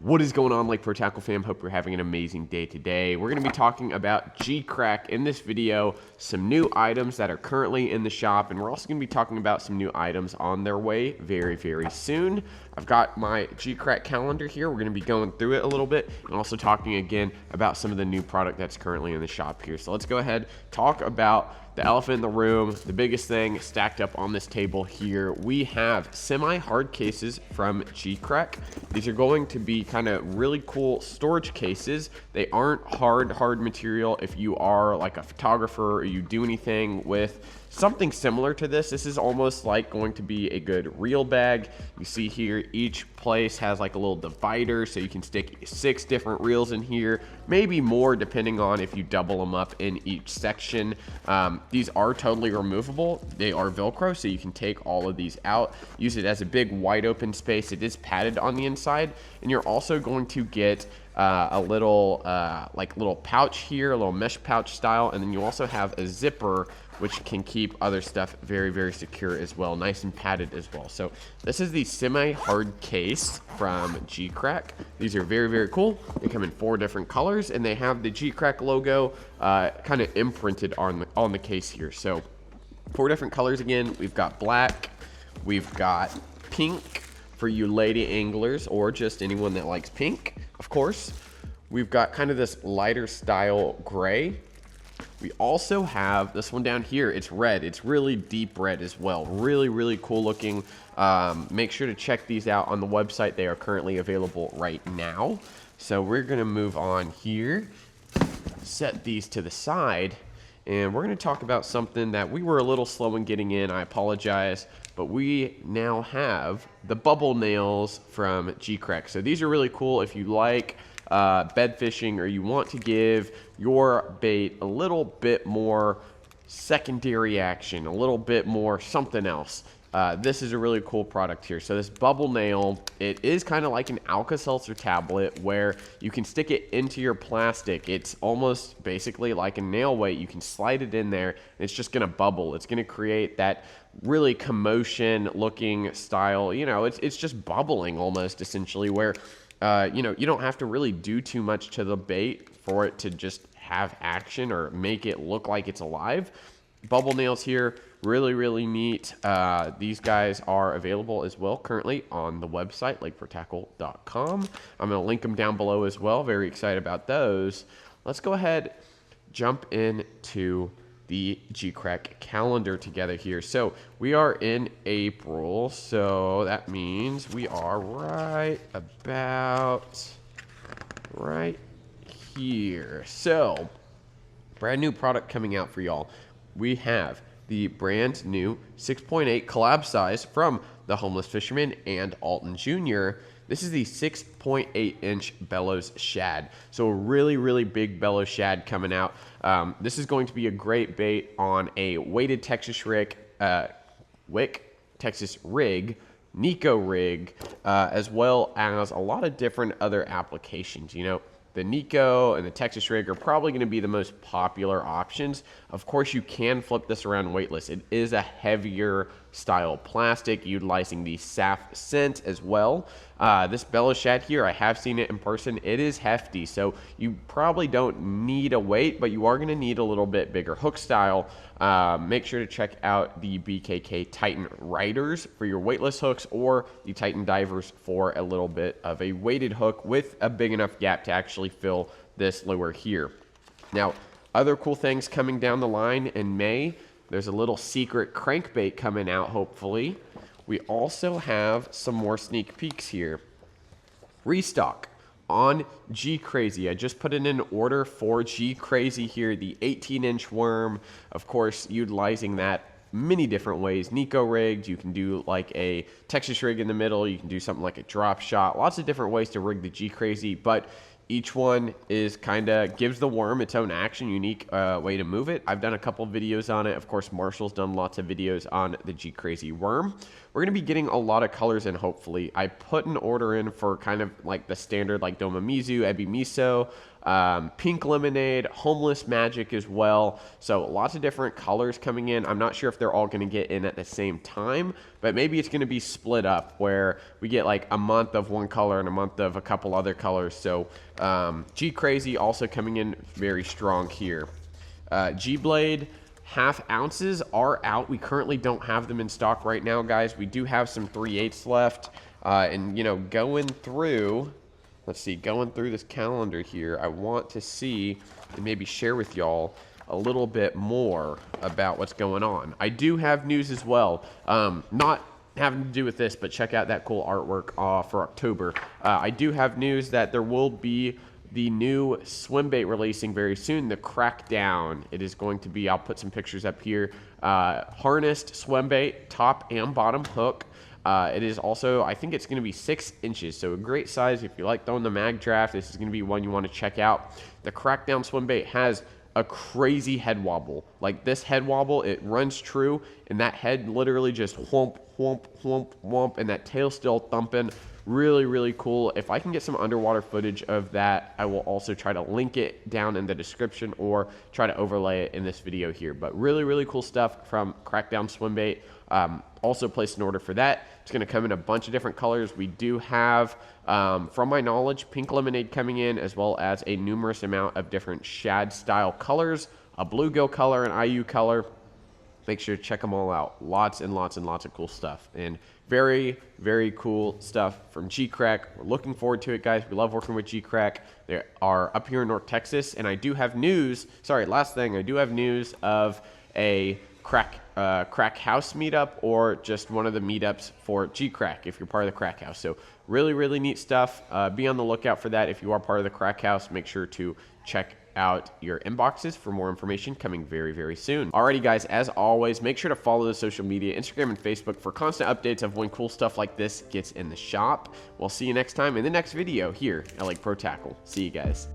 What is going on, Lake Pro Tackle fam? Hope you're having an amazing day today. We're going to be talking about GEECRACK in this video, some new items that are currently in the shop, and we're also going to be talking about some new items on their way very, very soon. I've got my GEECRACK calendar here. We're going to be going through it a little bit and also talking again about some of the new product that's currently in the shop here. So let's go ahead, talk about the elephant in the room, the biggest thing stacked up on this table here. We have semi-hard cases from GEECRACK. These are going to be kind of really cool storage cases. They aren't hard material. If you are like a photographer or you do anything with something similar to this, this is almost like going to be a good reel bag. You see here, each place has like a little divider, so you can stick 6 different reels in here, maybe more depending on if you double them up in each section. These are totally removable. They are Velcro, so you can take all of these out, use it as a big wide open space. It is padded on the inside, and you're also going to get a little little pouch here, a little mesh pouch style, and then you also have a zipper which can keep other stuff very, very secure as well, nice and padded as well. So this is the semi-hard case from GEECRACK. These are very, very cool. They come in 4 different colors, and they have the GEECRACK logo kind of imprinted on the case here. So 4 different colors again. We've got black, we've got pink for you lady anglers or just anyone that likes pink, of course. We've got kind of this lighter style gray. We also have this one down here. It's red. It's really deep red as well. Really, really cool looking. Make sure to check these out on the website. They are currently available right now. So we're going to move on here, set these to the side, and we're going to talk about something that we were a little slow in getting in. I apologize, but we now have the bubble nails from GEECRACK. So these are really cool if you like bed fishing, or you want to give your bait a little bit more secondary action, a little bit more something else. This is a really cool product here. So this bubble nail, it is kind of like an Alka-Seltzer tablet where you can stick it into your plastic. It's almost basically like a nail weight. You can slide it in there and it's just going to bubble. It's going to create that really commotion looking style. You know, it's just bubbling almost essentially, where you know, you don't have to really do too much to the bait for it to just have action or make it look like it's alive. Bubble nails here, really, really neat. These guys are available as well currently on the website, lakeprotackle.com. I'm going to link them down below as well. Very excited about those. Let's go ahead, jump into the GEECRACK calendar together here. So we are in April, so that means we are right about right here. So brand new product coming out for y'all. We have the brand new 6.8 collab size from the Homeless Fisherman and Alton Jr. This is the 6.8 inch bellows shad. So a really, really big bellows shad coming out. This is going to be a great bait on a weighted Texas rig, Texas rig, Nico rig, as well as a lot of different other applications. You know, the Nico and the Texas rig are probably going to be the most popular options. Of course, you can flip this around weightless. It is a heavier style plastic, utilizing the SAF scent as well. This bellows shad here, I have seen it in person. It is hefty, so you probably don't need a weight, but you are going to need a little bit bigger hook style. Make sure to check out the BKK Titan Riders for your weightless hooks, or the Titan Divers for a little bit of a weighted hook with a big enough gap to actually fill this lure here. Now, other cool things coming down the line in May. There's a little secret crankbait coming out, hopefully. We also have some more sneak peeks here. Restock on GCrazy. I just put in an order for GCrazy here, the 18-inch worm. Of course, utilizing that many different ways. Nico rigged, you can do like a Texas rig in the middle, you can do something like a drop shot. Lots of different ways to rig the GCrazy, but Each one is kind of gives the worm its own action, unique way to move it. I've done a couple videos on it. Of course, Marshall's done lots of videos on the G-Crazy worm. We're going to be getting a lot of colors in, hopefully. I put an order in for kind of like the standard, like Domamizu, Ebi Miso, Pink Lemonade, Homeless Magic as well. So lots of different colors coming in. I'm not sure if they're all going to get in at the same time, but maybe it's going to be split up where we get like a month of one color and a month of a couple other colors. So G-Crazy also coming in very strong here. G-Blade half ounces are out. We currently don't have them in stock right now, guys. We do have some 3/8 left. And, you know, going through, let's see, going through this calendar here, I want to see and maybe share with y'all a little bit more about what's going on. I do have news as well. Not having to do with this, but check out that cool artwork for October. I do have news that there will be the new Swimbait releasing very soon, the Crackdown. It is going to be, I'll put some pictures up here, harnessed Swimbait, top and bottom hook. It is also, I think it's going to be 6 inches, so a great size. If you like throwing the mag draft, this is going to be one you want to check out. The Crackdown Swimbait has a crazy head wobble. Like this head wobble, it runs true, and that head literally just whomp, whomp, whomp, whomp, and that tail still thumping. Really, really cool. If I can get some underwater footage of that, I will also try to link it down in the description or try to overlay it in this video here. But really, really cool stuff from Crackdown Swimbait. Also placed an order for that. It's going to come in a bunch of different colors. We do have, from my knowledge, Pink Lemonade coming in, as well as a numerous amount of different shad style colors, a bluegill color, an IU color. Make sure to check them all out. Lots and lots and lots of cool stuff. And very, very cool stuff from GEECRACK. We're looking forward to it, guys. We love working with GEECRACK. They are up here in North Texas. And I do have news. Sorry, last thing. I do have news of a crack house meetup, or just one of the meetups for GEECRACK if you're part of the crack house. So really, really neat stuff. Be on the lookout for that. If you are part of the crack house, make sure to check out your inboxes for more information coming very, very soon. Alrighty, guys, as always, make sure to follow the social media, Instagram and Facebook, for constant updates of when cool stuff like this gets in the shop. We'll see you next time in the next video here at Lake Pro Tackle. See you guys.